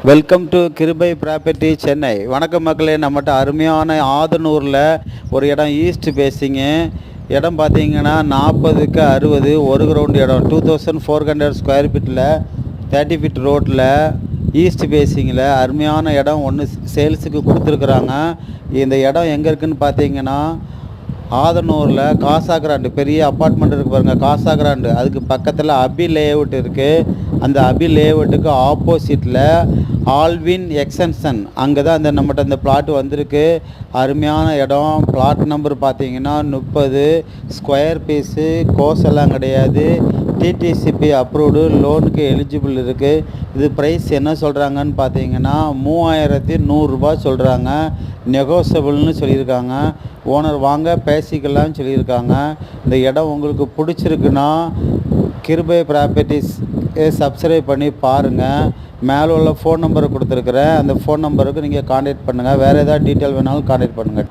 Welcome to கிருபை property Chennai. வணக்கம் மக்களே. நம்மகிட்ட அருமையான ஆதனூரில் ஒரு இடம் ஈஸ்ட் பேசிங்கு இடம் பார்த்தீங்கன்னா 40க்கு 60 ஒரு கிரவுண்டு இடம் 2400 ஸ்கொயர் ஃபீட்டில் 30 ஃபீட் ரோட்டில் ஈஸ்ட் பேசிங்கில் அருமையான இடம் ஒன்று சேல்ஸுக்கு கொடுத்துருக்குறாங்க. இந்த இடம் எங்கே இருக்குதுன்னு பார்த்தீங்கன்னா ஆதனூரில் காசா கிராண்டு பெரிய அப்பார்ட்மெண்ட் இருக்குது பாருங்கள், காசா கிராண்டு. அதுக்கு பக்கத்தில் அபி லேஅவுட் இருக்குது. அந்த அபி லேஅவுட்டுக்கு ஆப்போசிட்டில் ஆல்வின் எக்ஸ்டென்ஷன் அங்கே தான் நம்மகிட்ட இந்த பிளாட் வந்திருக்கு. அருமையான இடம். பிளாட் நம்பர் பார்த்தீங்கன்னா 30 ஸ்கொயர் பீஸு, கோர்ஸ் கிடையாது, டிடிசிபி அப்ரூவ்டு, லோனுக்கு எலிஜிபிள் இருக்குது. இது ப்ரைஸ் என்ன சொல்கிறாங்கன்னு பார்த்தீங்கன்னா 3100 சொல்கிறாங்க. நெகோசியபிள்னு சொல்லியிருக்காங்க. ஓனர் வாங்க பேசிக்கலாம்னு சொல்லியிருக்காங்க. இந்த இடம் உங்களுக்கு பிடிச்சிருக்குன்னா கிருபை ப்ராப்பர்ட்டிஸ் சப்ஸ்கிரைப் பண்ணி பாருங்கள். மேலே உள்ள ஃபோன் நம்பரை கொடுத்துருக்குறேன். அந்த ஃபோன் நம்பருக்கு நீங்கள் கான்டாக்ட் பண்ணுங்கள். வேறு ஏதாவது டீட்டெயில் வேணாலும் கான்டாக்ட் பண்ணுங்கள்.